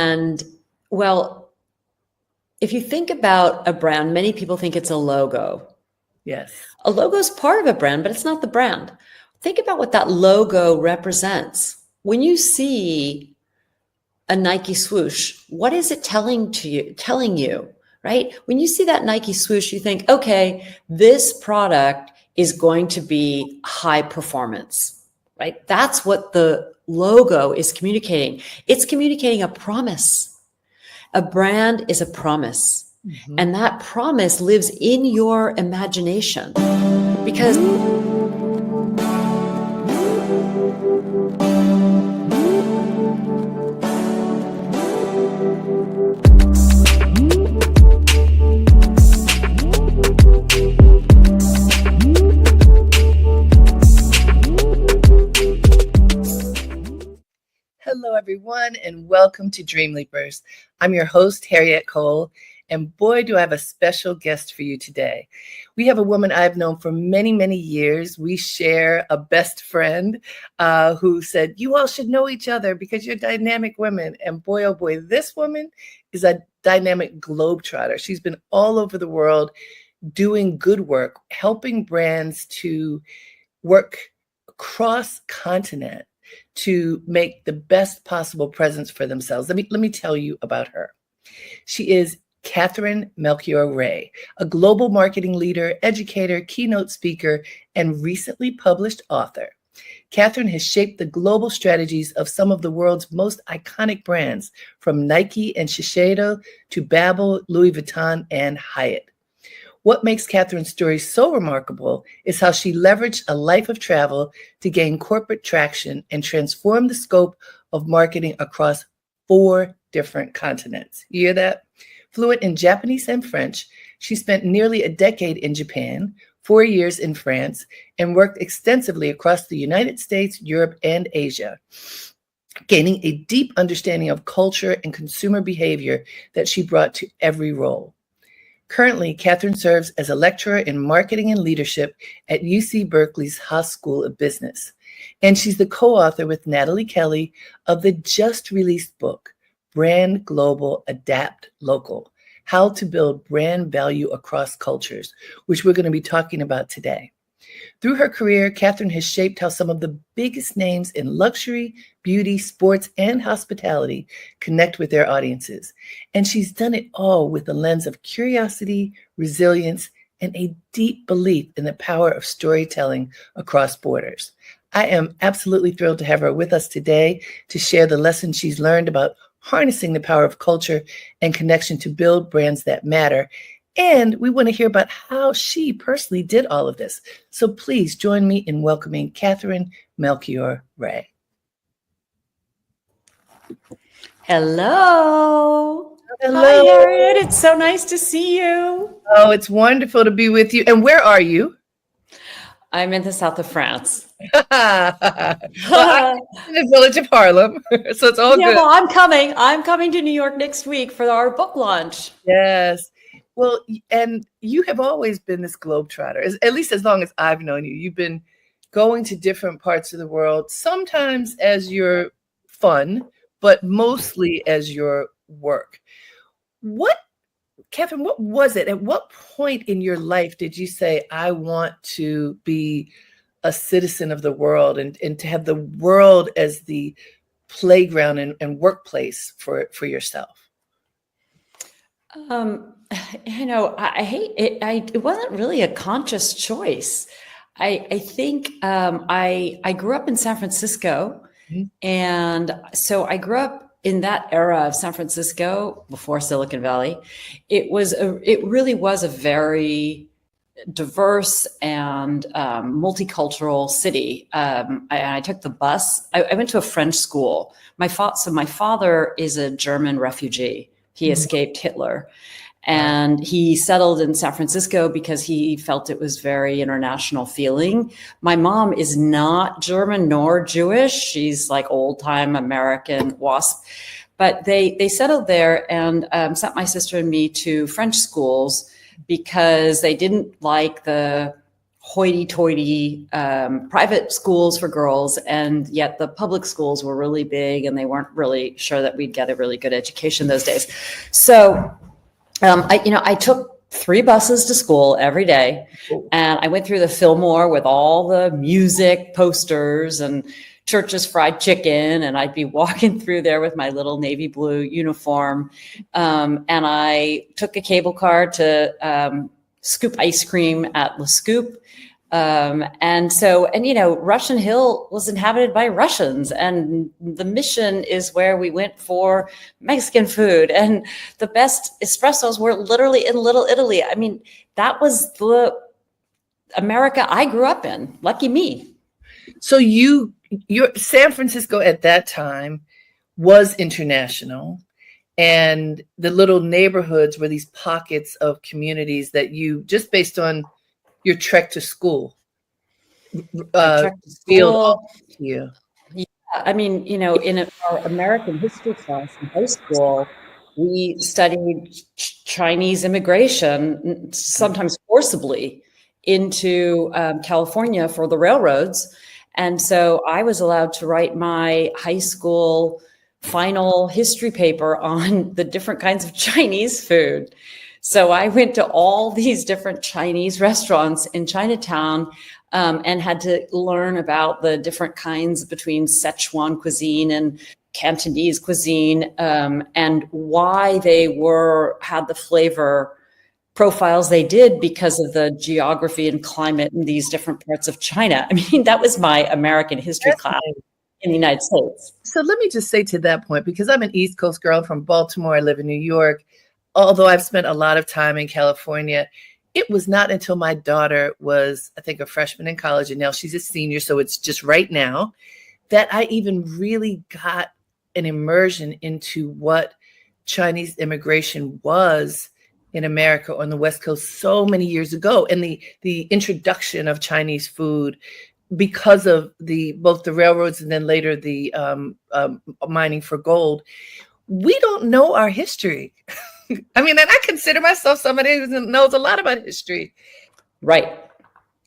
And well, if you think about a brand, many people think it's a logo. Yes. A logo is part of a brand, but it's not the brand. Think about what that logo represents. When you see a Nike swoosh, what is it telling you, right? When you see that Nike swoosh, you think, okay, this product is going to be high performance, right? That's what the logo is communicating. It's communicating a promise. A brand is a promise. Mm-hmm. And that promise lives in your imagination because Hello, everyone, and welcome to Dreamleapers. I'm your host, Harriette Cole, and boy, do I have a special guest for you today. We have a woman I've known for many, many years. We share a best friend who said, you all should know each other because you're dynamic women. And boy, oh boy, this woman is a dynamic globetrotter. She's been all over the world doing good work, helping brands to work cross-continent to make the best possible presence for themselves. Let me tell you about her. She is Katherine Melchior Ray, a global marketing leader, educator, keynote speaker, and recently published author. Katherine has shaped the global strategies of some of the world's most iconic brands, from Nike and Shiseido to Babbel, Louis Vuitton, and Hyatt. What makes Katherine's story so remarkable is how she leveraged a life of travel to gain corporate traction and transform the scope of marketing across 4 different continents. You hear that? Fluent in Japanese and French, she spent nearly a decade in Japan, 4 years in France, and worked extensively across the United States, Europe, and Asia, gaining a deep understanding of culture and consumer behavior that she brought to every role. Currently, Katherine serves as a lecturer in marketing and leadership at UC Berkeley's Haas School of Business. And she's the co-author with Natalie Kelly of the just released book, Brand Global, Adapt Local, How to Build Brand Value Across Cultures, which we're going to be talking about today. Through her career, Katherine has shaped how some of the biggest names in luxury, beauty, sports, and hospitality connect with their audiences. And she's done it all with a lens of curiosity, resilience, and a deep belief in the power of storytelling across borders. I am absolutely thrilled to have her with us today to share the lessons she's learned about harnessing the power of culture and connection to build brands that matter. And we want to hear about how she personally did all of this. So please join me in welcoming Katherine Melchior Ray. Hello. Hello. Hi, Harriette. It's so nice to see you. Oh, it's wonderful to be with you. And where are you? I'm in the south of France. Well, I'm in the village of Harlem, so it's all good. Well, I'm coming to New York next week for our book launch. Yes. Well, and you have always been this globetrotter, at least as long as I've known you. You've been going to different parts of the world, sometimes as your fun, but mostly as your work. Katherine, what was it? At what point in your life did you say, I want to be a citizen of the world and to have the world as the playground and workplace for yourself? I hate it. It wasn't really a conscious choice. I think I grew up in San Francisco, mm-hmm. And so I grew up in that era of San Francisco before Silicon Valley. It really was a very diverse and multicultural city. I took the bus. I went to a French school. My father is a German refugee. He escaped Hitler, and he settled in San Francisco because he felt it was very international feeling. My mom is not German nor Jewish. She's like old time American WASP, but they settled there and sent my sister and me to French schools because they didn't like the hoity-toity private schools for girls, and yet the public schools were really big, and they weren't really sure that we'd get a really good education those days. So I took 3 buses to school every day, and I went through the Fillmore with all the music posters and Church's Fried Chicken, and I'd be walking through there with my little navy blue uniform, and I took a cable car to scoop ice cream at La Scoop. Russian Hill was inhabited by Russians, and the Mission is where we went for Mexican food, and the best espressos were literally in Little Italy. I mean, that was the America I grew up in. Lucky me. So your San Francisco at that time was international, and the little neighborhoods were these pockets of communities that you, just based on your trek to school, feel. Yeah. I mean, in our American history class in high school, we studied Chinese immigration, sometimes forcibly, into California for the railroads. And so I was allowed to write my high school final history paper on the different kinds of Chinese food. So I went to all these different Chinese restaurants in Chinatown and had to learn about the different kinds between Sichuan cuisine and Cantonese cuisine, and why they had the flavor profiles they did because of the geography and climate in these different parts of China. I mean, that was my American history class in the United States. So let me just say to that point, because I'm an East Coast girl from Baltimore, I live in New York. Although I've spent a lot of time in California, it was not until my daughter was, I think, a freshman in college, and now she's a senior, so it's just right now, that I even really got an immersion into what Chinese immigration was in America on the West Coast so many years ago, and the introduction of Chinese food because of both the railroads and then later the mining for gold. We don't know our history. I mean, and I consider myself somebody who knows a lot about history. Right.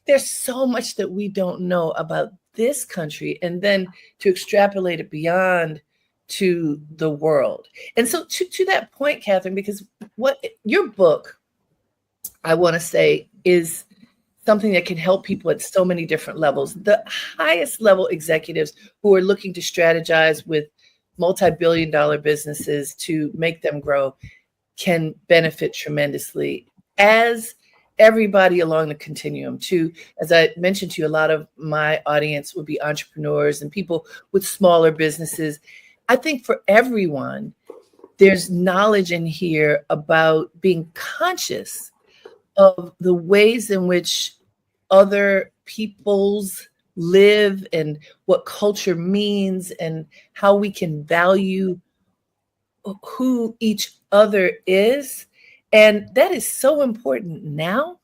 There's so much that we don't know about this country, and then to extrapolate it beyond to the world. And so to that point, Katherine, because what your book, I want to say, is something that can help people at so many different levels. The highest level executives who are looking to strategize with multi-billion-dollar businesses to make them grow can benefit tremendously, as everybody along the continuum too. As I mentioned to you, a lot of my audience would be entrepreneurs and people with smaller businesses. I think for everyone, there's knowledge in here about being conscious of the ways in which other peoples live and what culture means and how we can value who each other is. And that is so important now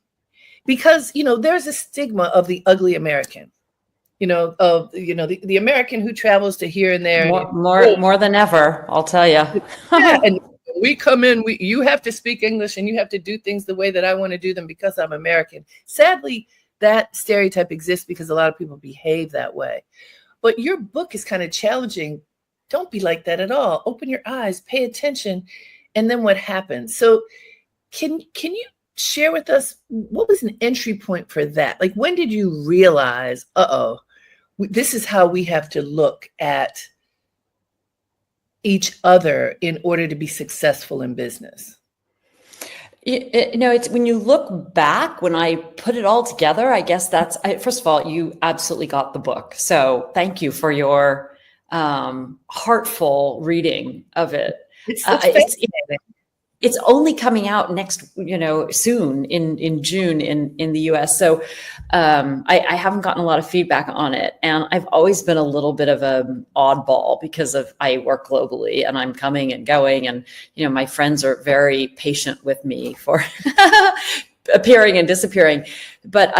because, there's a stigma of the ugly American, the American who travels to here and there. More than ever, I'll tell you. Yeah, and we come in, you have to speak English and you have to do things the way that I want to do them because I'm American. Sadly, that stereotype exists because a lot of people behave that way. But your book is kind of challenging. Don't be like that at all. Open your eyes, pay attention, and then what happens? So can you share with us what was an entry point for that? Like, when did you realize, this is how we have to look at each other in order to be successful in business? It's when you look back, when I put it all together, I guess first of all, you absolutely got the book. So thank you for your heartful reading of it. It's only coming out next, soon in June in the US. So I haven't gotten a lot of feedback on it. And I've always been a little bit of an oddball because I work globally and I'm coming and going. And, my friends are very patient with me for appearing and disappearing. But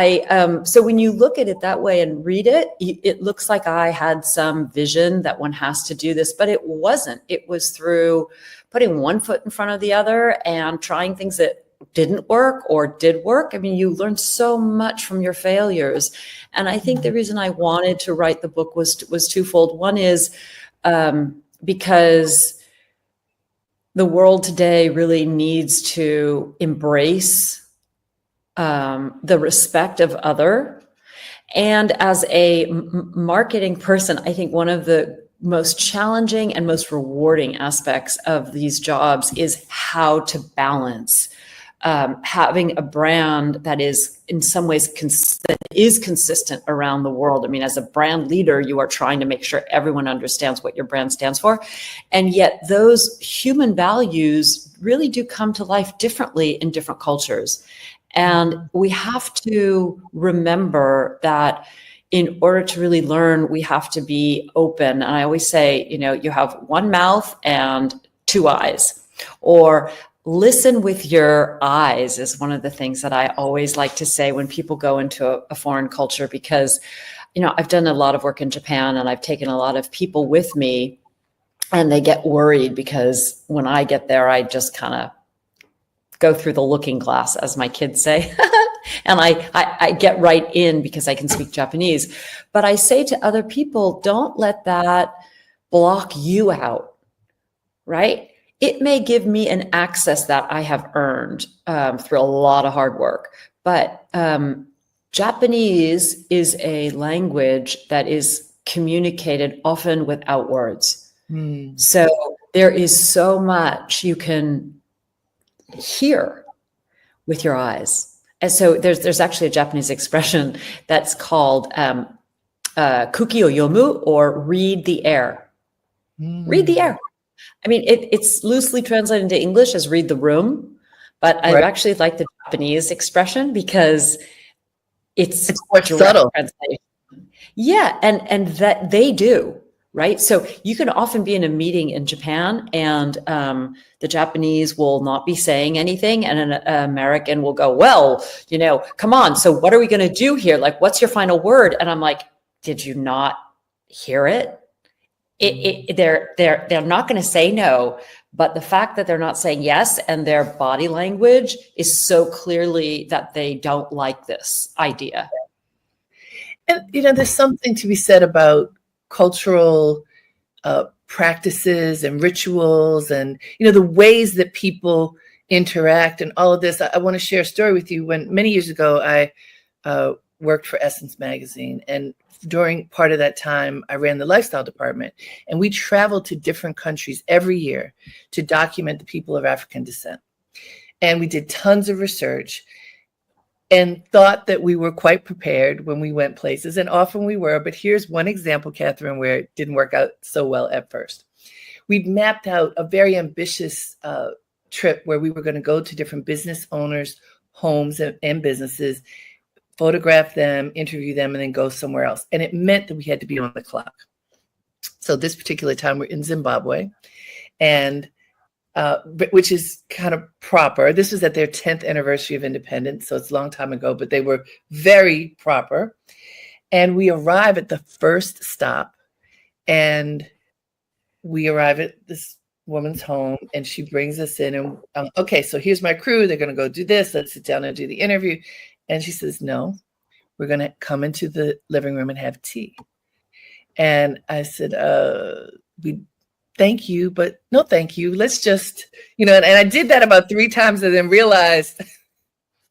so when you look at it that way and read it, it looks like I had some vision that one has to do this, but it wasn't. It was through putting one foot in front of the other and trying things that didn't work or did work. I mean, you learn so much from your failures. And I think the reason I wanted to write the book was twofold. One is because the world today really needs to embrace the respect of other. And as a marketing person, I think one of the most challenging and most rewarding aspects of these jobs is how to balance having a brand that is in some ways consistent around the world. I mean, as a brand leader, you are trying to make sure everyone understands what your brand stands for. And yet those human values really do come to life differently in different cultures. And we have to remember that in order to really learn, we have to be open. And I always say, you have one mouth and two eyes, or listen with your eyes is one of the things that I always like to say when people go into a foreign culture, because, I've done a lot of work in Japan and I've taken a lot of people with me, and they get worried because when I get there, I just kind of go through the looking glass, as my kids say. And I get right in because I can speak Japanese. But I say to other people, don't let that block you out, right? It may give me an access that I have earned through a lot of hard work. But Japanese is a language that is communicated often without words. So there is so much you can hear with your eyes. And so there's actually a Japanese expression that's called kuki o yomu, or read the air. Read the air. I mean, it's loosely translated into English as read the room, but I actually like the Japanese expression because it's more subtle. Translation. Yeah, and that they do. Right. So you can often be in a meeting in Japan and the Japanese will not be saying anything. And an American will go, well, come on. So what are we going to do here? Like, what's your final word? And I'm like, did you not hear it? They're not going to say no. But the fact that they're not saying yes and their body language is so clearly that they don't like this idea. And, there's something to be said about cultural practices and rituals and, the ways that people interact and all of this. I want to share a story with you. When many years ago, I worked for Essence Magazine. And during part of that time, I ran the lifestyle department. And we traveled to different countries every year to document the people of African descent. And we did tons of research and thought that we were quite prepared when we went places. And often we were. But here's one example, Katherine, where it didn't work out so well at first. We'd mapped out a very ambitious trip where we were going to go to different business owners' homes and businesses, photograph them, interview them, and then go somewhere else. And it meant that we had to be on the clock. So this particular time we're in Zimbabwe, and which is kind of proper. This was at their 10th anniversary of independence, so it's a long time ago, but they were very proper. And we arrive at the first stop, and we arrive at this woman's home, and she brings us in, and okay, so here's my crew. They're going to go do this. Let's sit down and do the interview. And she says, no, we're going to come into the living room and have tea. And I said, thank you, but no, thank you. Let's just, and I did that about 3 times and then realized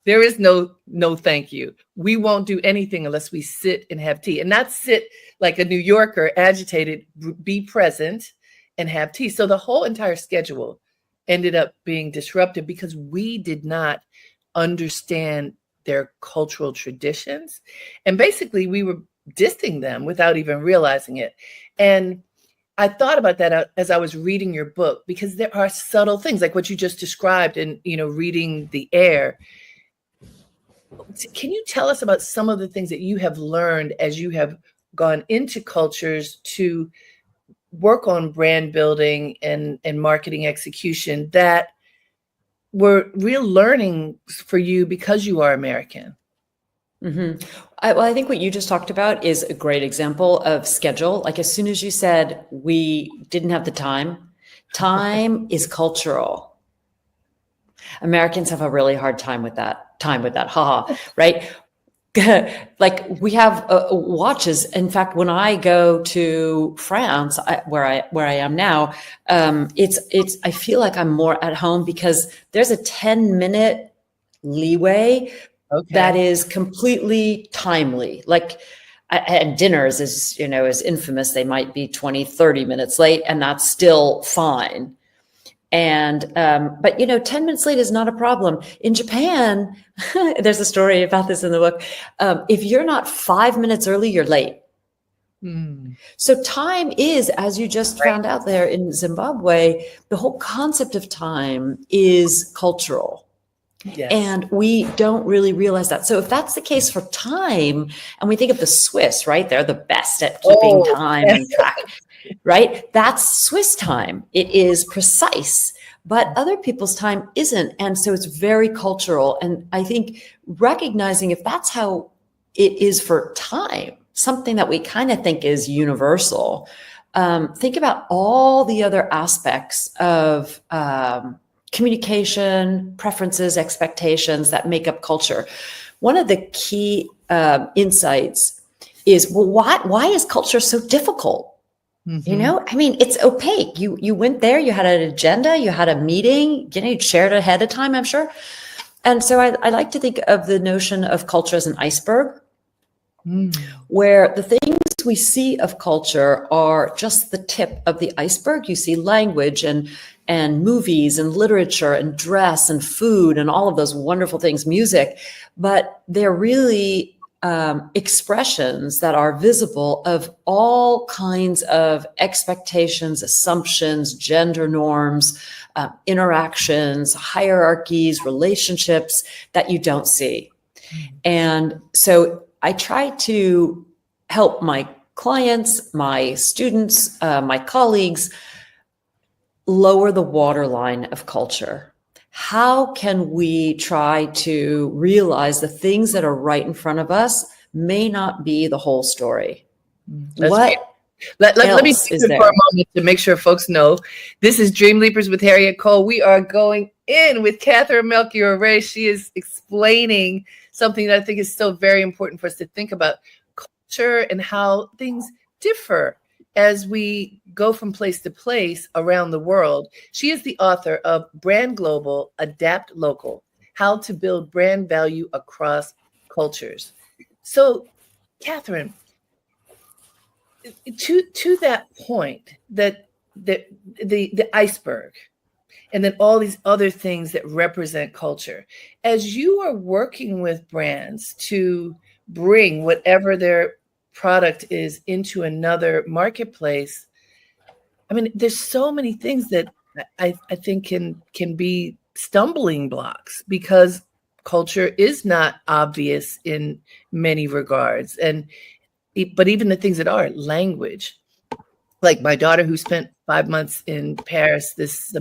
there is no thank you. We won't do anything unless we sit and have tea, and not sit like a New Yorker, agitated, be present and have tea. So the whole entire schedule ended up being disrupted because we did not understand their cultural traditions. And basically we were dissing them without even realizing it. And I thought about that as I was reading your book, because there are subtle things like what you just described and, reading the air. Can you tell us about some of the things that you have learned as you have gone into cultures to work on brand building and marketing execution that were real learning for you because you are American? Mm-hmm. I think what you just talked about is a great example of schedule. Like as soon as you said we didn't have the time is cultural. Americans have a really hard time with that, haha, right? Like we have watches. In fact, when I go to France, where I am now, I feel like I'm more at home because there's a 10-minute leeway that is completely timely. Like at dinners is infamous. They might be 20, 30 minutes late, and that's still fine. And, but 10 minutes late is not a problem. In Japan, there's a story about this in the book. If you're not 5 minutes early, you're late. So time is, as you just found out there in Zimbabwe, the whole concept of time is cultural. Yes. And we don't really realize that. So if that's the case for time, and we think of the Swiss, right? They're the best at keeping time and track. Right? That's Swiss time. It is precise, but other people's time isn't. And so it's very cultural. And I think recognizing if that's how it is for time, something that we kind of think is universal, think about all the other aspects of communication, preferences, expectations that make up culture. One of the key insights is, well, why is culture so difficult? I mean, it's opaque. You went there, you had an agenda, you had a meeting, you shared ahead of time, I'm sure. And so I like to think of the notion of culture as an iceberg, where the things we see of culture are just the tip of the iceberg. You see language and movies and literature and dress and food and all of those wonderful things, music, but they're really expressions that are visible of all kinds of expectations, assumptions, gender norms, interactions, hierarchies, relationships that you don't see. And so I try to help my clients, my students, my colleagues lower the waterline of culture. How can we try to realize the things that are right in front of us may not be the whole story? Let me take it for a moment to make sure folks know. This is Dreamleapers with Harriette Cole. We are going in with Katherine Melchior Ray. She is explaining something that I think is still very important for us to think about, culture and how things differ as we go from place to place around the world. She is the author of Brand Global, Adapt Local, How to Build Brand Value Across Cultures. So, Katherine, to that point, that the iceberg, and then all these other things that represent culture, as you are working with brands to bring whatever their product is into another marketplace, I mean, there's so many things that I think can be stumbling blocks because culture is not obvious in many regards. But even the things that are, language, like my daughter who spent 5 months in Paris this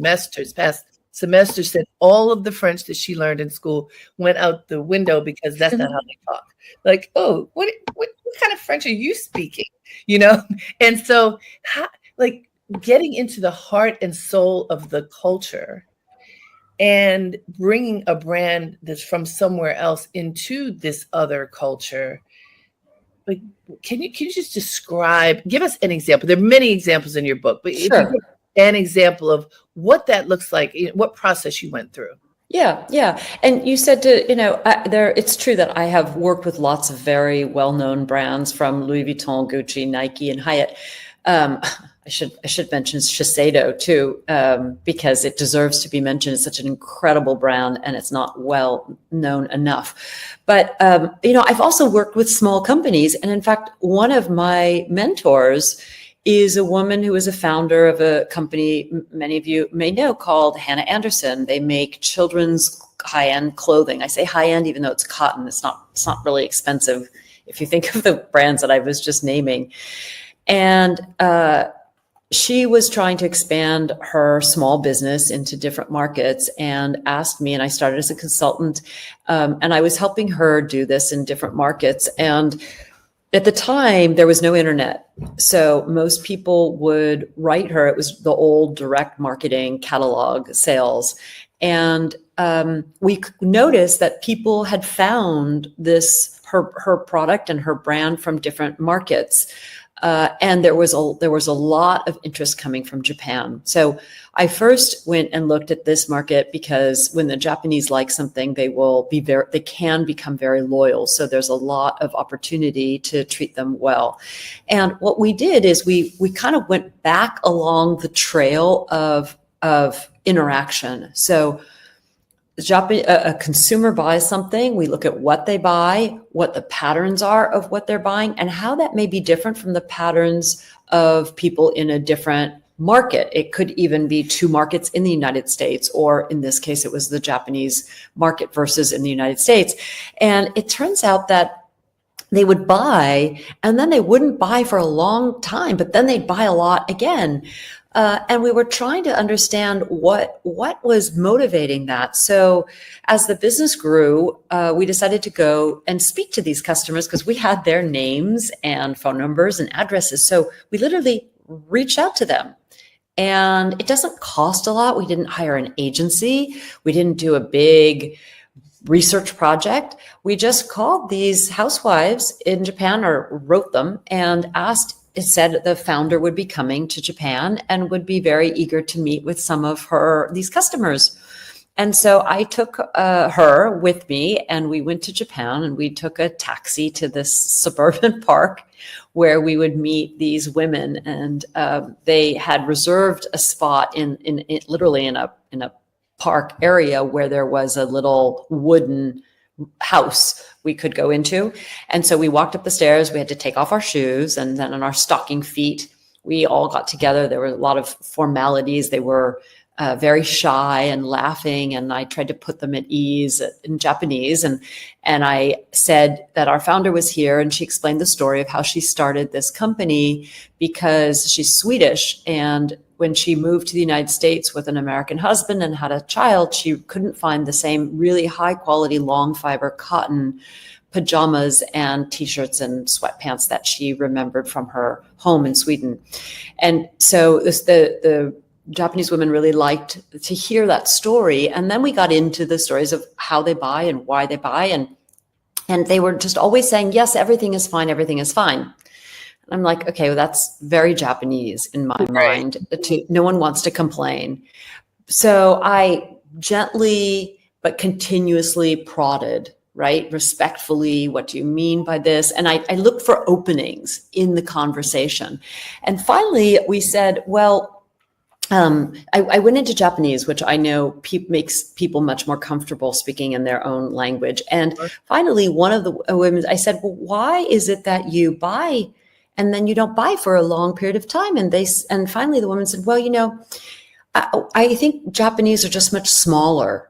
past semester, said all of the French that she learned in school went out the window because that's not how they talk. Like, oh, what kind of French are you speaking? And so getting into the heart and soul of the culture and bringing a brand that's from somewhere else into this other culture. Like, can you just give us an example? There are many exampple in your book, but if you give an example of what that looks like, what process you went through. Yeah. And you said it's true that I have worked with lots of very well-known brands from Louis Vuitton, Gucci, Nike, and Hyatt. I should mention Shiseido too, because it deserves to be mentioned. It's such an incredible brand and it's not well known enough. But, I've also worked with small companies. And in fact, one of my mentors is a woman who is a founder of a company many of you may know called Hannah Anderson. They make children's high-end clothing. I say high-end even though it's cotton. It's not really expensive if you think of the brands that I was just naming. And she was trying to expand her small business into different markets and asked me, and I started as a consultant, and I was helping her do this in different markets. And At the time, there was no internet. So most people would write her. It was the old direct marketing catalog sales. And we noticed that people had found her product and her brand from different markets. And there was a lot of interest coming from Japan. So I first went and looked at this market because when the Japanese like something, they can become very loyal. So there's a lot of opportunity to treat them well. And what we did is we kind of went back along the trail of interaction. So a consumer buys something, we look at what they buy, what the patterns are of what they're buying, and how that may be different from the patterns of people in a different market. It could even be two markets in the United States, or in this case, it was the Japanese market versus in the United States. And it turns out that they would buy, and then they wouldn't buy for a long time, but then they'd buy a lot again. And we were trying to understand what was motivating that. So as the business grew, we decided to go and speak to these customers because we had their names and phone numbers and addresses. So we literally reached out to them. And it doesn't cost a lot. We didn't hire an agency. We didn't do a big research project. We just called these housewives in Japan, or wrote them, and asked. It said the founder would be coming to Japan and would be very eager to meet with some of these customers. And so I took her with me, and we went to Japan, and we took a taxi to this suburban park where we would meet these women. And they had reserved a spot in literally in a park area where there was a little wooden house we could go into. And so we walked up the stairs, we had to take off our shoes, and then on our stocking feet, we all got together. There were a lot of formalities. They were very shy and laughing. And I tried to put them at ease in Japanese. And I said that our founder was here, and she explained the story of how she started this company because she's Swedish. And when she moved to the United States with an American husband and had a child, she couldn't find the same really high quality, long fiber cotton pajamas and t-shirts and sweatpants that she remembered from her home in Sweden. And so the Japanese women really liked to hear that story. And then we got into the stories of how they buy and why they buy. And they were just always saying, yes, everything is fine. Everything is fine. I'm like, okay, well, that's very Japanese in my mind. No one wants to complain. So I gently but continuously prodded, right? Respectfully, what do you mean by this? And I looked for openings in the conversation. And finally, we said, well, I went into Japanese, which I know makes people much more comfortable speaking in their own language. And finally, one of the women, I said, well, why is it that you buy and then you don't buy for a long period of time? And finally the woman said, well, I think Japanese are just much smaller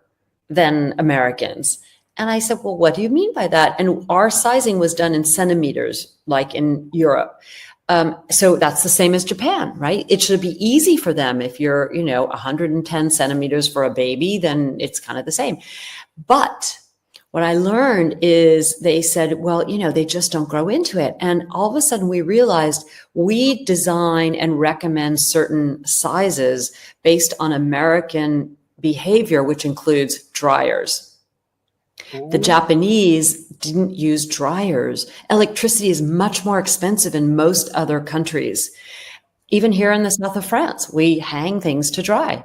than Americans. And I said, well, what do you mean by that? And our sizing was done in centimeters, like in Europe. So that's the same as Japan, right? It should be easy for them. If you're, 110 centimeters for a baby, then it's kind of the same. But what I learned is they said, well, they just don't grow into it. And all of a sudden we realized we design and recommend certain sizes based on American behavior, which includes dryers. The Japanese didn't use dryers. Electricity is much more expensive in most other countries. Even here in the south of France, we hang things to dry.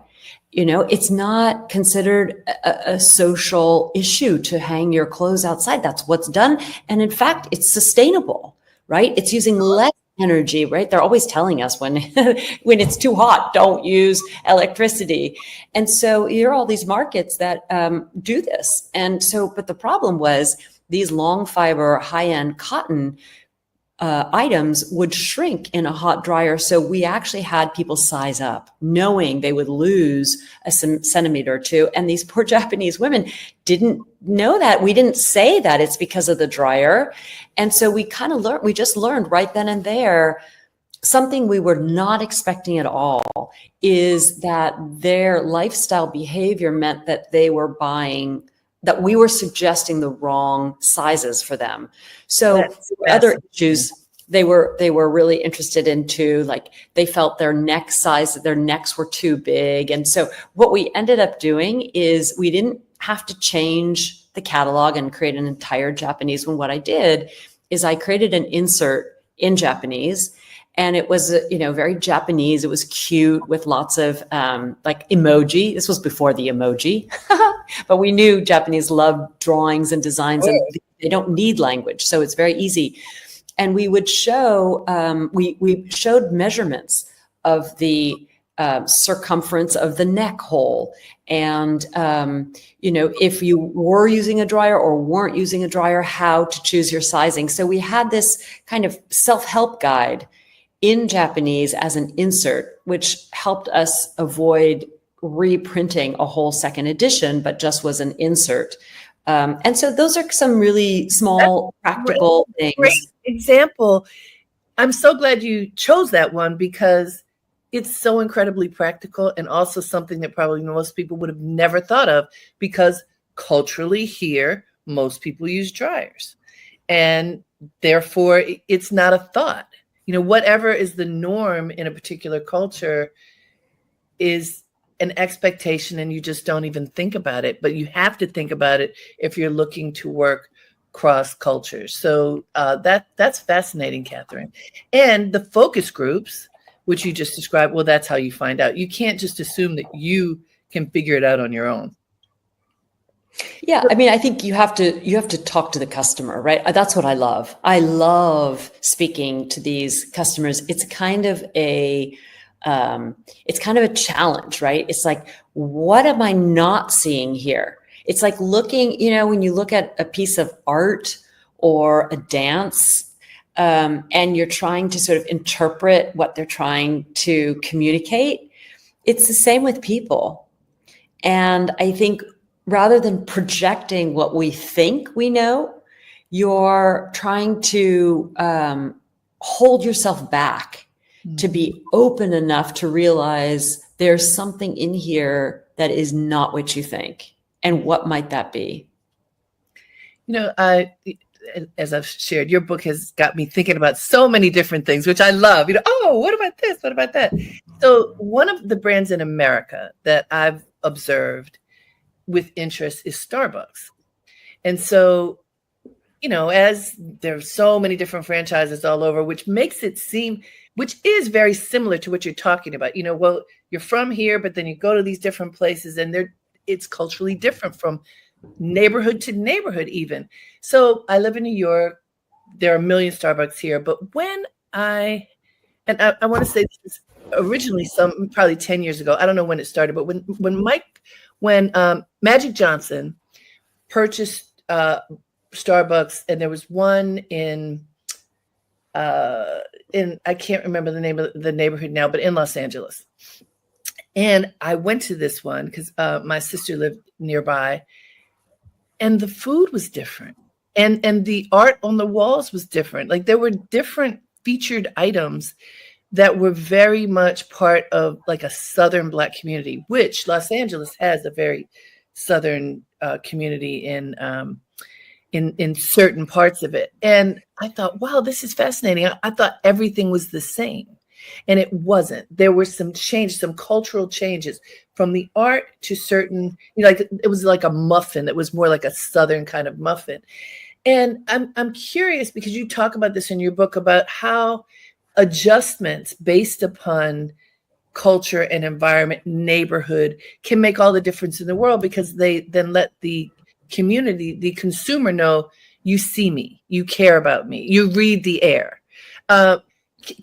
It's not considered a social issue to hang your clothes outside. That's what's done. And in fact, it's sustainable, right? It's using less energy, right? They're always telling us when it's too hot, don't use electricity. And so there are all these markets that do this. And so, but the problem was these long fiber, high-end cotton items would shrink in a hot dryer. So we actually had people size up, knowing they would lose a centimeter or two. And these poor Japanese women didn't know that. We didn't say that it's because of the dryer. And so we kind of learned, we just learned right then and there, something we were not expecting at all is that their lifestyle behavior meant that they were buying that we were suggesting the wrong sizes for them. So That's other fascinating. issues they were really interested into, like they felt their neck size, their necks were too big. And so what we ended up doing is we didn't have to change the catalog and create an entire Japanese one. What I did is I created an insert in Japanese, and it was, very Japanese. It was cute with lots of like emoji. This was before the emoji, but we knew Japanese loved drawings and designs, and they don't need language. So it's very easy. And we would show, we showed measurements of the circumference of the neck hole. And, if you were using a dryer or weren't using a dryer, how to choose your sizing. So we had this kind of self-help guide in Japanese as an insert, which helped us avoid reprinting a whole second edition, but just was an insert. And so those are some really small, practical things. Great example. I'm so glad you chose that one because it's so incredibly practical, and also something that probably most people would have never thought of, because culturally here, most people use dryers. And therefore, it's not a thought. Whatever is the norm in a particular culture is an expectation, and you just don't even think about it. But you have to think about it if you're looking to work cross cultures. So that's fascinating, Katherine. And the focus groups, which you just described, well, that's how you find out. You can't just assume that you can figure it out on your own. Yeah, I mean, I think you have to talk to the customer, right? That's what I love. I love speaking to these customers. It's kind of a challenge, right? It's like, what am I not seeing here? It's like looking, when you look at a piece of art or a dance, and you're trying to sort of interpret what they're trying to communicate. It's the same with people. And I think rather than projecting what we think we know, you're trying to hold yourself back, to be open enough to realize there's something in here that is not what you think. And what might that be? As I've shared, your book has got me thinking about so many different things, which I love. What about this? What about that? So one of the brands in America that I've observed with interest is Starbucks. And so, as there's so many different franchises all over, which makes it seem, which is very similar to what you're talking about. Well, you're from here, but then you go to these different places, and it's culturally different from neighborhood to neighborhood even. So I live in New York. There are a million Starbucks here. But when I want to say this is originally probably 10 years ago. I don't know when it started, but when Magic Johnson purchased Starbucks, and there was one in I can't remember the name of the neighborhood now, but in Los Angeles. And I went to this one because my sister lived nearby, and the food was different, and the art on the walls was different. Like there were different featured items that were very much part of like a Southern Black community, which Los Angeles has a very Southern community in certain parts of it. And I thought, wow, this is fascinating. I thought everything was the same. And it wasn't. There were some changes, some cultural changes from the art to certain, like it was like a muffin that was more like a Southern kind of muffin. And I'm curious, because you talk about this in your book, about how adjustments based upon culture and environment, neighborhood, can make all the difference in the world, because they then let the community, the consumer, know you see me, you care about me, you read the air.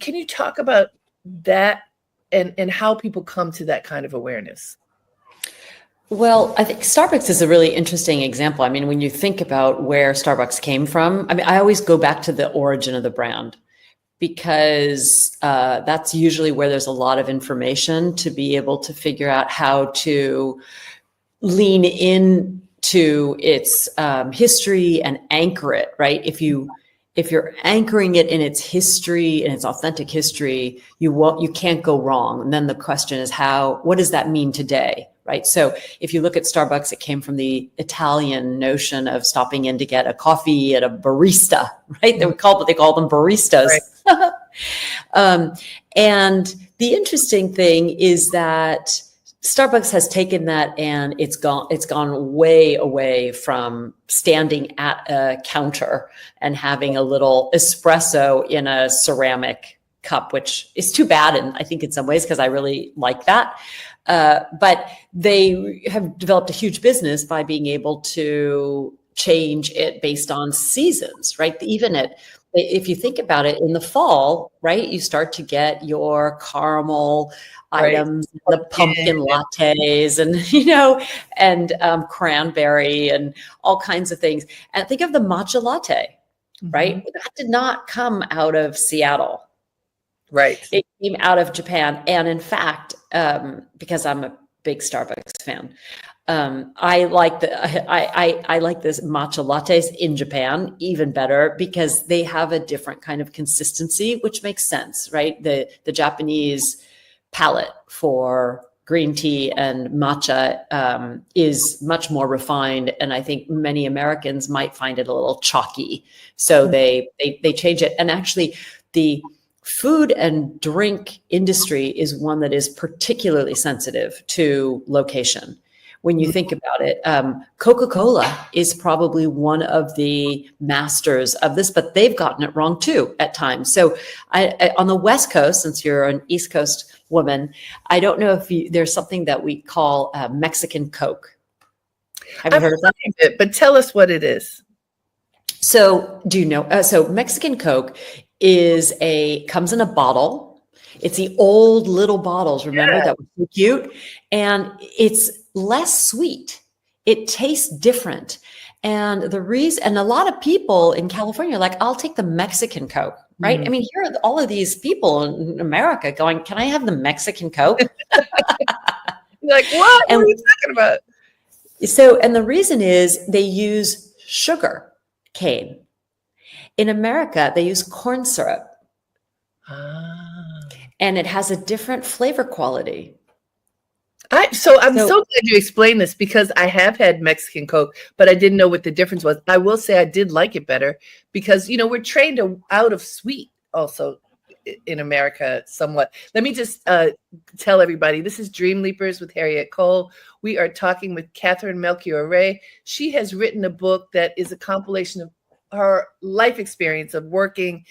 Can you talk about that and how people come to that kind of awareness? Well, I think Starbucks is a really interesting example. I mean, when you think about where Starbucks came from, I mean, I always go back to the origin of the brand, because that's usually where there's a lot of information to be able to figure out how to lean into its history and anchor it, right? If you're anchoring it in its history and its authentic history, you can't go wrong. And then the question is what does that mean today, right? So if you look at Starbucks, it came from the Italian notion of stopping in to get a coffee at a barista, right? They call them baristas. Right. And the interesting thing is that Starbucks has taken that and it's gone way away from standing at a counter and having a little espresso in a ceramic cup, which is too bad. And I think in some ways, because I really like that. But they have developed a huge business by being able to change it based on seasons, right? If you think about it, in the fall, right, you start to get your caramel items, the pumpkin lattes, and cranberry and all kinds of things. And think of the matcha latte, right? That did not come out of Seattle. Right. It came out of Japan. And in fact, because I'm a big Starbucks fan, I like this matcha lattes in Japan even better because they have a different kind of consistency, which makes sense, right? The Japanese palate for green tea and matcha is much more refined, and I think many Americans might find it a little chalky. So they change it, and actually the food and drink industry is one that is particularly sensitive to location. When you think about it, Coca-Cola is probably one of the masters of this, but they've gotten it wrong too at times. So I on the West Coast, since you're an East Coast woman, I don't know if there's something that we call Mexican Coke. Have you heard of that? But tell us what it is. So do you know? So Mexican Coke comes in a bottle. It's the old little bottles, remember, that were so cute, and it's less sweet. It tastes different, and a lot of people in California are like, I'll take the Mexican Coke, right? I mean, here are all of these people in America going, can I have the Mexican Coke? Like, what are you talking about? So, and the reason is they use sugar cane. In America, they use corn syrup. And it has a different flavor quality. I'm so glad you explained this, because I have had Mexican Coke, but I didn't know what the difference was. I will say I did like it better because, we're trained out of sweet also in America somewhat. Let me just tell everybody, this is Dreamleapers with Harriette Cole. We are talking with Katherine Melchior Ray. She has written a book that is a compilation of her life experience of working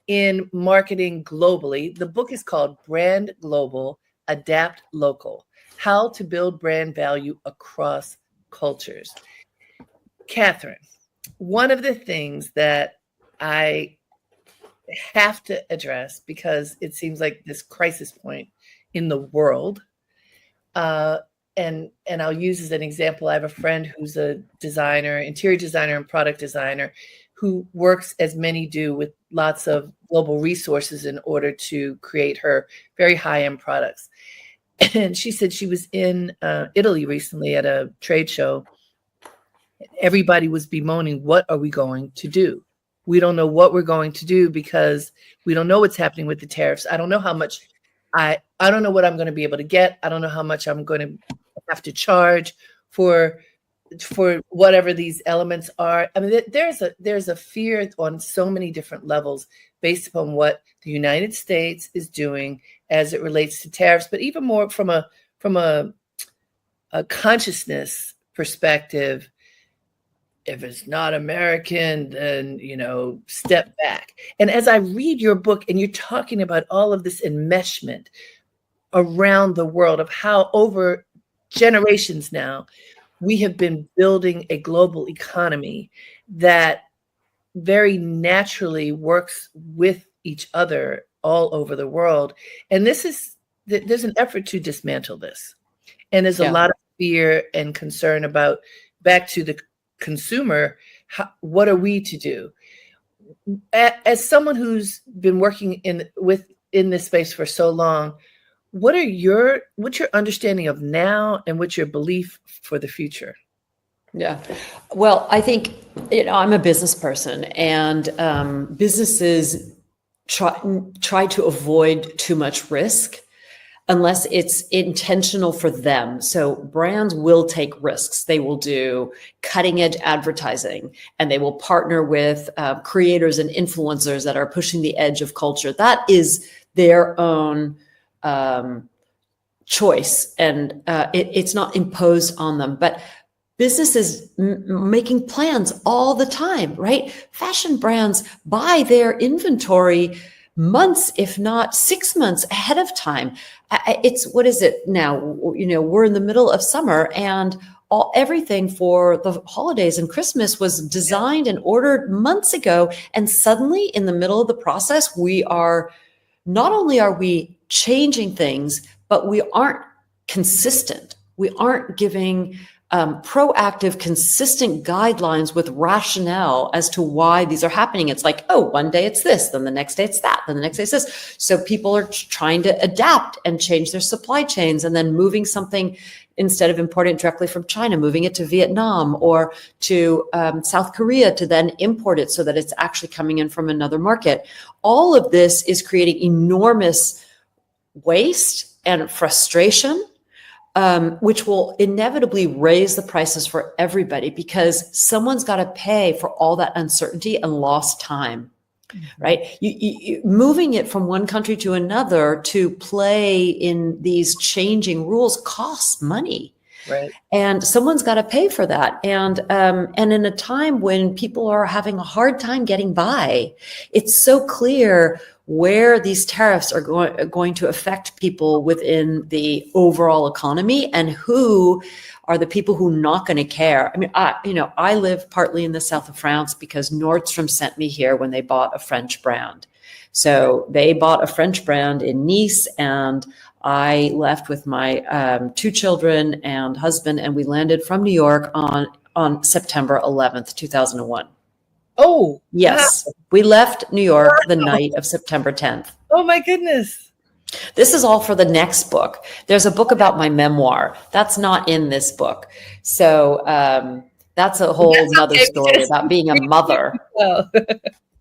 in marketing globally. The book is called Brand Global, Adapt Local: How to Build Brand Value Across Cultures. Katherine, one of the things that I have to address, because it seems like this crisis point in the world, and I'll use as an example, I have a friend who's a designer, interior designer and product designer, who works, as many do, with lots of global resources in order to create her very high-end products. And she said she was in Italy recently at a trade show. Everybody was bemoaning, what are we going to do? We don't know what we're going to do because we don't know what's happening with the tariffs. I don't know how much I don't know what I'm going to be able to get. I don't know how much I'm going to have to charge for whatever these elements are. I mean, there's a fear on so many different levels based upon what the United States is doing as it relates to tariffs, but even more from a consciousness perspective. If it's not American, then, step back. And as I read your book and you're talking about all of this enmeshment around the world of how over generations now, we have been building a global economy that very naturally works with each other all over the world. And there's an effort to dismantle this. And there's a lot of fear and concern about, back to the consumer, what are we to do? As someone who's been working in this space for so long, what's your understanding of now, and what's your belief for the future? Yeah. Well, I think, I'm a business person, and businesses try to avoid too much risk. unless it's intentional for them. So brands will take risks. They will do cutting edge advertising, and they will partner with creators and influencers that are pushing the edge of culture. That is their own choice, and it's not imposed on them. But businesses making plans all the time, right? Fashion brands buy their inventory months, if not 6 months ahead of time. It's, what is it now? We're in the middle of summer, and everything for the holidays and Christmas was designed and ordered months ago. And suddenly in the middle of the process, not only are we changing things, but we aren't consistent. We aren't giving proactive, consistent guidelines with rationale as to why these are happening. It's like, oh, one day it's this, then the next day it's that, then the next day it's this. So people are trying to adapt and change their supply chains, and then moving something, instead of importing it directly from China, moving it to Vietnam or to South Korea to then import it so that it's actually coming in from another market. All of this is creating enormous waste and frustration, which will inevitably raise the prices for everybody, because someone's got to pay for all that uncertainty and lost time, right? You moving it from one country to another to play in these changing rules costs money. Right. And someone's got to pay for that. And in a time when people are having a hard time getting by, it's so clear where these tariffs are going to affect people within the overall economy, and who are the people who are not going to care. I mean, I live partly in the south of France because Nordstrom sent me here when they bought a French brand. So they bought a French brand in Nice, and I left with my 2 children and husband, and we landed from New York on September 11th, 2001. Oh, yes. Wow. We left New York the night of September 10th. Oh my goodness. This is all for the next book. There's a book about my memoir. That's not in this book. So that's a whole nother story about being a mother.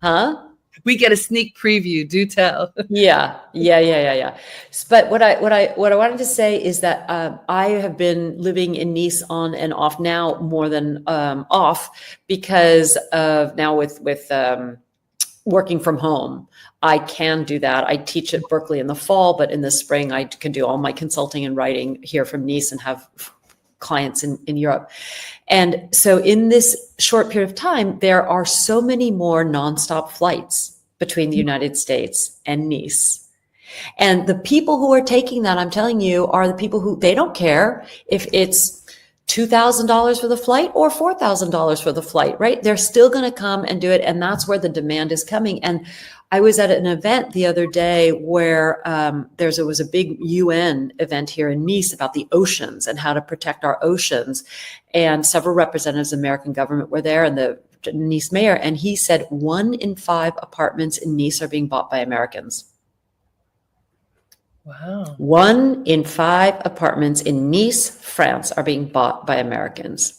Huh? We get a sneak preview. Do tell. Yeah. But what I wanted to say is that I have been living in Nice on and off now, more than off, because of now with working from home. I can do that. I teach at Berkeley in the fall, but in the spring I can do all my consulting and writing here from Nice and have clients in Europe. And so in this short period of time, there are so many more nonstop flights between the United States and Nice. And the people who are taking that, I'm telling you, are the people who, they don't care if it's $2,000 for the flight or $4,000 for the flight, right? They're still going to come and do it. And that's where the demand is coming. And I was at an event the other day where there was a big UN event here in Nice about the oceans and how to protect our oceans. And several representatives of the American government were there, and the Nice mayor, and he said 1 in 5 apartments in Nice are being bought by Americans. Wow. 1 in 5 apartments in Nice, France, are being bought by Americans.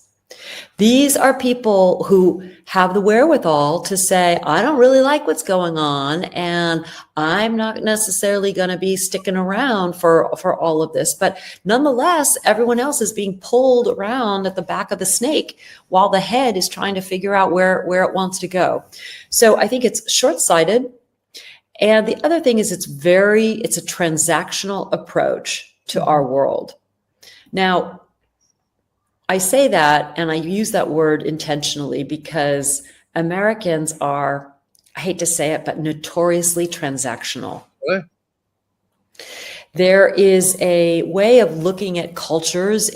These are people who have the wherewithal to say, I don't really like what's going on, and I'm not necessarily going to be sticking around for all of this. But nonetheless, everyone else is being pulled around at the back of the snake while the head is trying to figure out where it wants to go. So I think it's short-sighted. And the other thing is it's a transactional approach to our world. Now, I say that, and I use that word intentionally, because Americans are, I hate to say it, but notoriously transactional. Sure. There is a way of looking at cultures.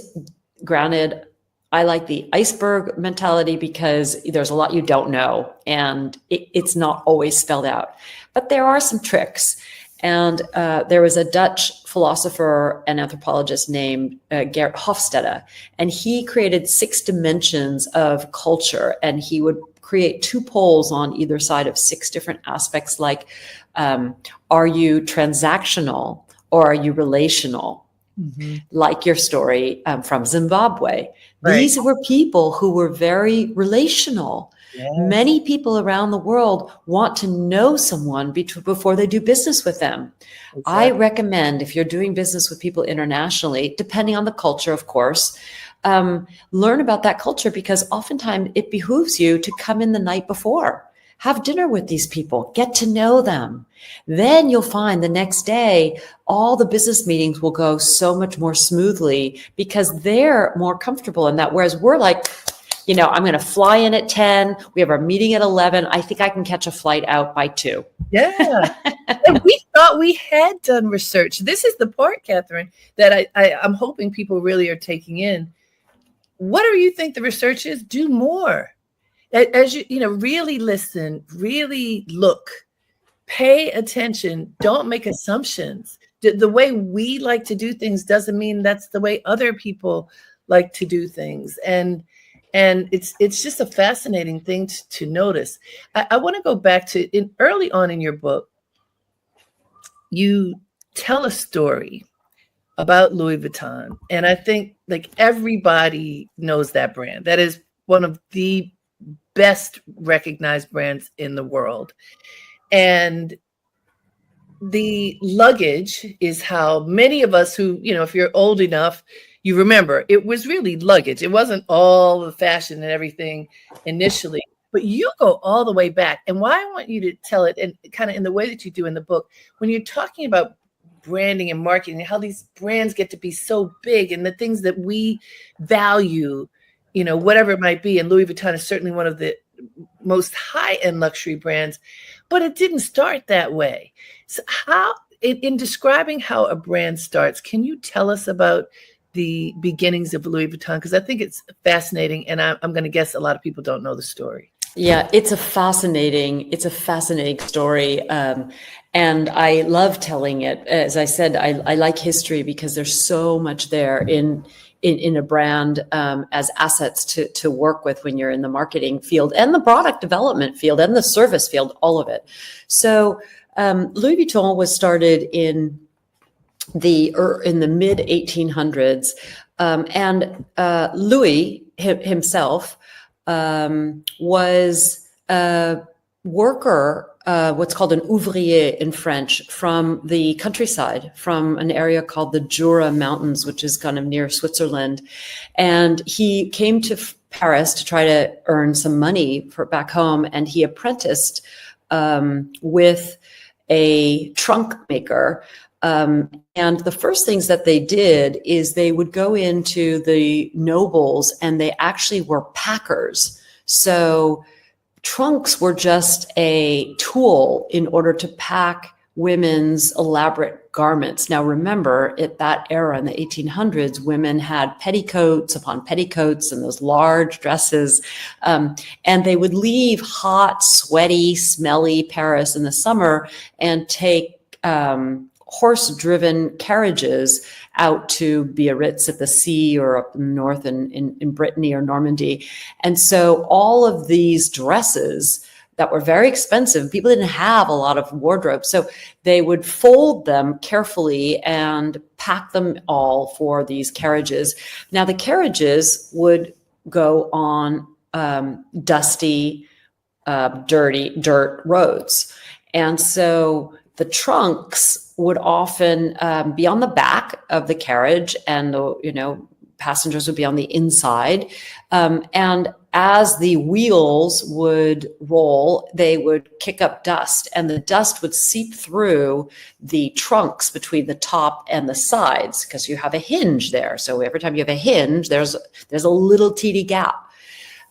Granted, I like the iceberg mentality because there's a lot you don't know, and it's not always spelled out. But there are some tricks. And there was a Dutch philosopher and anthropologist named Geert Hofstede, and he created 6 dimensions of culture, and he would create 2 poles on either side of 6 different aspects, like, are you transactional or are you relational? Mm-hmm. Like your story from Zimbabwe. Right. These were people who were very relational. Yes. Many people around the world want to know someone before they do business with them. Exactly. I recommend, if you're doing business with people internationally, depending on the culture, of course, learn about that culture, because oftentimes it behooves you to come in the night before. Have dinner with these people, get to know them. Then you'll find the next day, all the business meetings will go so much more smoothly because they're more comfortable in that. Whereas we're like, I'm going to fly in at 10. We have our meeting at 11. I think I can catch a flight out by 2. Yeah. And we thought we had done research. This is the part, Katherine, that I'm hoping people really are taking in. Whatever you think the research is, do more. As you really listen, really look, pay attention, don't make assumptions. The way we like to do things doesn't mean that's the way other people like to do things. And it's just a fascinating thing to notice. I want to go back to early on in your book, you tell a story about Louis Vuitton. And I think like everybody knows that brand. That is one of the best recognized brands in the world. And the luggage is how many of us who, if you're old enough, you remember it was really luggage. It wasn't all the fashion and everything initially, but you go all the way back. And why I want you to tell it, and kind of in the way that you do in the book, when you're talking about branding and marketing, how these brands get to be so big and the things that we value, whatever it might be. And Louis Vuitton is certainly one of the most high-end luxury brands, but it didn't start that way. So how, in describing how a brand starts, can you tell us about the beginnings of Louis Vuitton? Because I think it's fascinating, and I'm going to guess a lot of people don't know the story. Yeah, it's a fascinating story. And I love telling it. As I said, I like history because there's so much there in a brand as assets to work with when you're in the marketing field and the product development field and the service field, all of it. So Louis Vuitton was started in the mid 1800s, and Louis himself was a worker, what's called an ouvrier in French, from the countryside, from an area called the Jura Mountains, which is kind of near Switzerland. And he came to Paris to try to earn some money for back home. And he apprenticed with a trunk maker. And the first things that they did is they would go into the nobles and they actually were packers. So trunks were just a tool in order to pack women's elaborate garments. Now, remember, at that era in the 1800s, women had petticoats upon petticoats and those large dresses. And they would leave hot, sweaty, smelly Paris in the summer and take horse-driven carriages out to Biarritz at the sea or up north in Brittany or Normandy. And so all of these dresses that were very expensive, people didn't have a lot of wardrobe. So they would fold them carefully and pack them all for these carriages. Now the carriages would go on dusty, dirty dirt roads. And so the trunks would often be on the back of the carriage, and passengers would be on the inside. And as the wheels would roll, they would kick up dust, and the dust would seep through the trunks between the top and the sides, because you have a hinge there. So every time you have a hinge, there's a little teeny gap.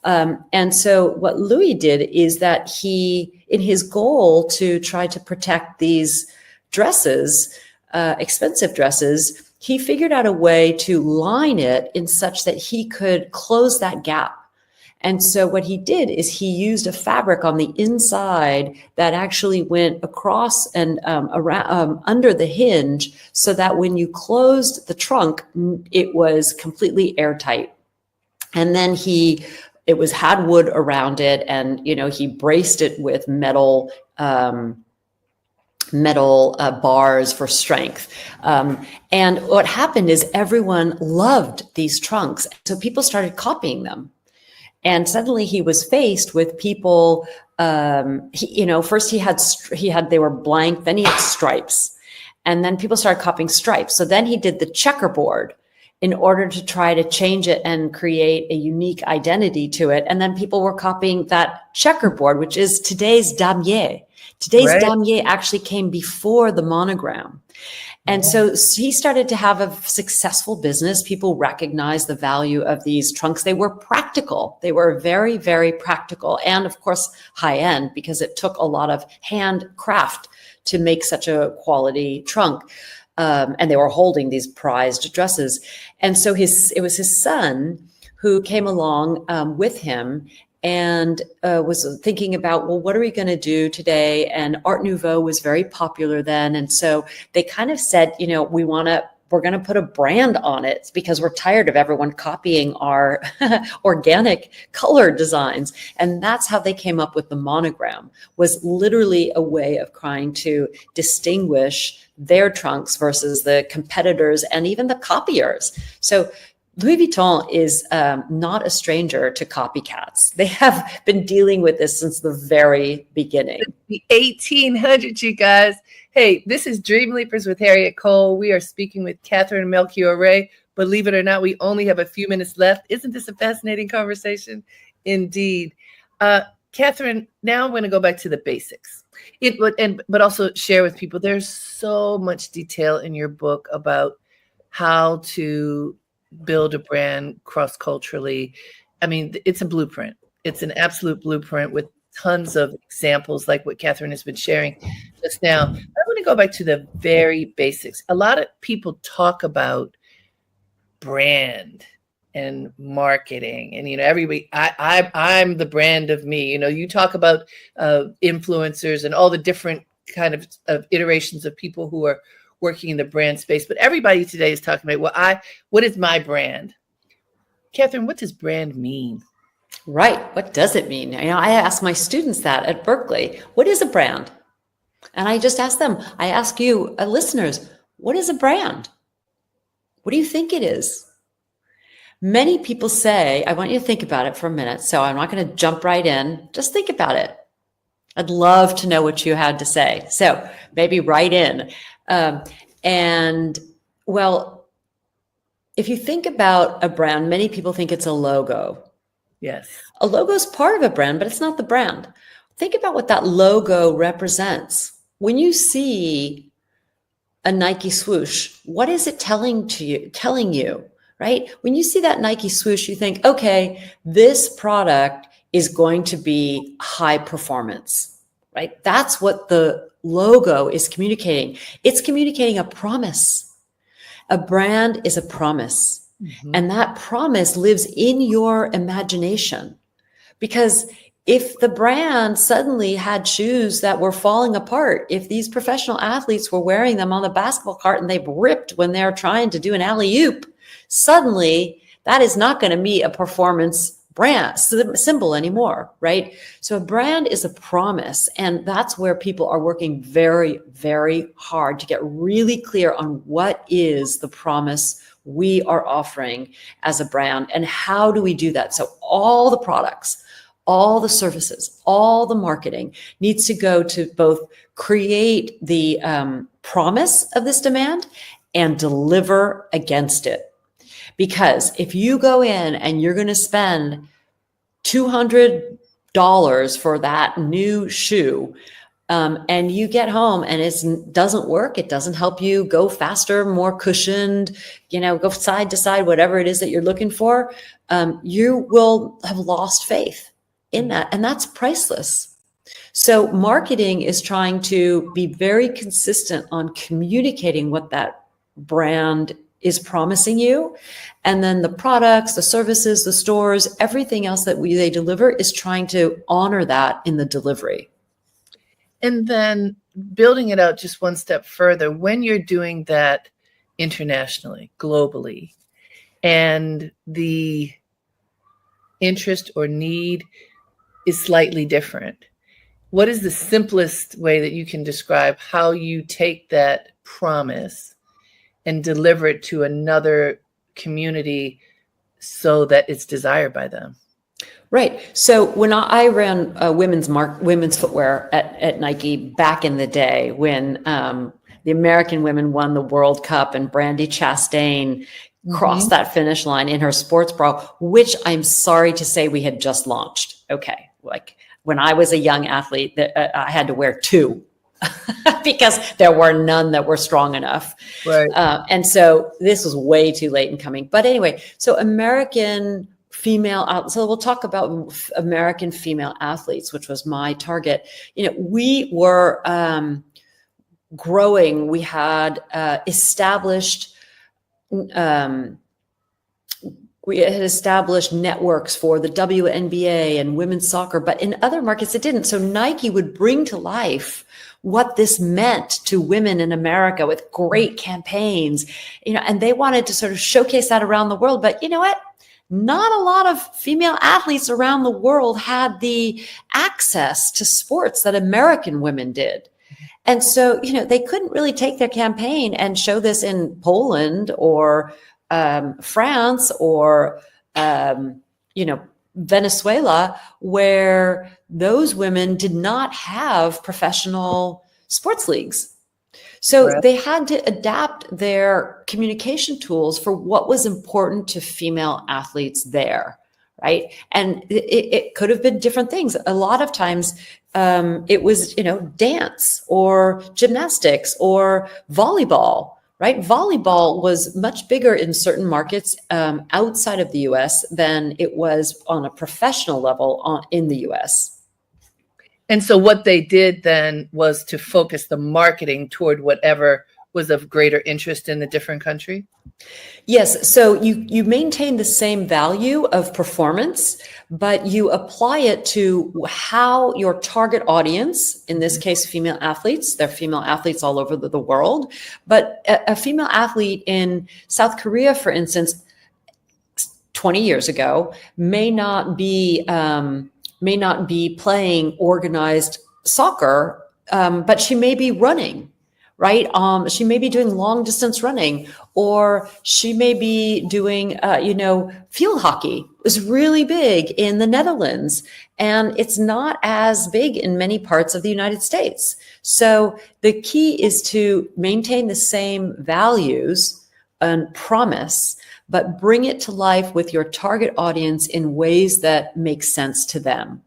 And so what Louis did is that he, in his goal to try to protect these dresses, expensive dresses, he figured out a way to line it in such that he could close that gap. And so what he did is he used a fabric on the inside that actually went across and around under the hinge, so that when you closed the trunk, it was completely airtight. And then had wood around it, and he braced it with metal bars for strength. And what happened is everyone loved these trunks, so people started copying them. And suddenly he was faced with people, first they were blank, then he had stripes. And then people started copying stripes. So then he did the checkerboard in order to try to change it and create a unique identity to it. And then people were copying that checkerboard, which is today's damier. Today's damier actually came before the monogram. And so he started to have a successful business. People recognized the value of these trunks. They were practical. They were very, very practical. And of course, high end, because it took a lot of handcraft to make such a quality trunk. And they were holding these prized dresses. And so it was his son who came along with him and was thinking about, well, what are we going to do today? And Art Nouveau was very popular then. And so they kind of said, we're going to put a brand on it because we're tired of everyone copying our organic color designs. And that's how they came up with the monogram, was literally a way of trying to distinguish their trunks versus the competitors and even the copiers. So Louis Vuitton is not a stranger to copycats. They have been dealing with this since the very beginning. The 1800s, you guys. Hey, this is Dreamleapers with Harriette Cole. We are speaking with Katherine Melchior Ray. Believe it or not, we only have a few minutes left. Isn't this a fascinating conversation? Indeed. Katherine, now I'm going to go back to the basics. But also share with people, there's so much detail in your book about how to build a brand cross-culturally. I mean, it's a blueprint. It's an absolute blueprint with tons of examples like what Katherine has been sharing just now. I want to go back to the very basics. A lot of people talk about brand and marketing and, everybody, I'm the brand of me. You talk about influencers and all the different kind of iterations of people who are working in the brand space, but everybody today is talking about, what is my brand? Katherine, what does brand mean? Right. What does it mean? I ask my students that at Berkeley. What is a brand? And I just ask them, I ask you, listeners, what is a brand? What do you think it is? Many people say, I want you to think about it for a minute. So I'm not going to jump right in. Just think about it. I'd love to know what you had to say. So maybe write in. If you think about a brand, many people think it's a logo. Yes. A logo is part of a brand, but it's not the brand. Think about what that logo represents. When you see a Nike swoosh, what is it telling you, right? When you see that Nike swoosh, you think, okay, this product is going to be high performance, right? That's what the logo is communicating. It's communicating a promise. A brand is a promise. Mm-hmm. And that promise lives in your imagination. Because if the brand suddenly had shoes that were falling apart, if these professional athletes were wearing them on the basketball court and they've ripped when they're trying to do an alley-oop, suddenly that is not going to be a performance brand symbol anymore, right? So a brand is a promise, and that's where people are working very, very hard to get really clear on what is the promise we are offering as a brand and how do we do that. So all the products, all the services, all the marketing needs to go to both create the promise of this demand and deliver against it. Because if you go in and you're going to spend $200 for that new shoe, and you get home and it doesn't work, it doesn't help you go faster, more cushioned, go side to side, whatever it is that you're looking for, you will have lost faith in that. And that's priceless. So marketing is trying to be very consistent on communicating what that brand is promising you. And then the products, the services, the stores, everything else that they deliver is trying to honor that in the delivery. And then building it out just one step further, when you're doing that internationally, globally, and the interest or need is slightly different, what is the simplest way that you can describe how you take that promise and deliver it to another community so that it's desired by them? Right. So when I ran women's footwear at Nike back in the day, when the American women won the World Cup and Brandi Chastain crossed that finish line in her sports bra, which I'm sorry to say we had just launched. Okay, like when I was a young athlete, I had to wear two because there were none that were strong enough. Right. And so this was way too late in coming. But anyway, so so we'll talk about American female athletes, which was my target. We were growing. We had established networks for the WNBA and women's soccer, but in other markets it didn't. So Nike would bring to life what this meant to women in America with great campaigns, and they wanted to sort of showcase that around the world. But you know what? Not a lot of female athletes around the world had the access to sports that American women did. And so, they couldn't really take their campaign and show this in Poland or France or, Venezuela, where those women did not have professional sports leagues. So they had to adapt their communication tools for what was important to female athletes there, right? And it could have been different things. A lot of times it was, dance or gymnastics or volleyball, right? Volleyball was much bigger in certain markets outside of the US than it was on a professional level in the US. And so what they did then was to focus the marketing toward whatever was of greater interest in the different country? Yes. So you maintain the same value of performance, but you apply it to how your target audience, in this case, female athletes, they're female athletes all over the world, but a female athlete in South Korea, for instance, 20 years ago, may not be playing organized soccer, but she may be running, right? She may be doing long distance running, or she may be doing, field hockey. It was really big in the Netherlands, and it's not as big in many parts of the United States. So the key is to maintain the same values and promise, but bring it to life with your target audience in ways that make sense to them.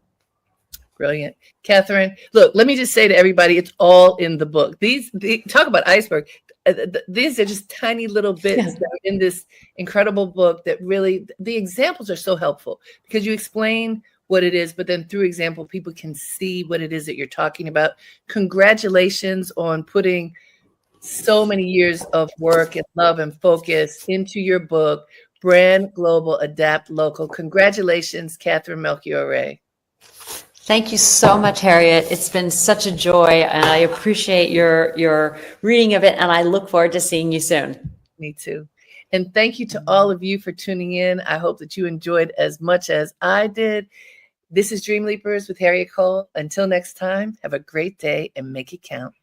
Brilliant. Katherine, look, let me just say to everybody, it's all in the book. These talk about iceberg. These are just tiny little bits that are in this incredible book that really, the examples are so helpful because you explain what it is, but then through example, people can see what it is that you're talking about. Congratulations on putting so many years of work and love and focus into your book, Brand Global, Adapt Local. Congratulations, Katherine Melchior Ray. Thank you so much, Harriette. It's been such a joy, and I appreciate your reading of it, and I look forward to seeing you soon. Me too. And thank you to all of you for tuning in. I hope that you enjoyed as much as I did. This is Dreamleapers with Harriette Cole. Until next time, have a great day and make it count.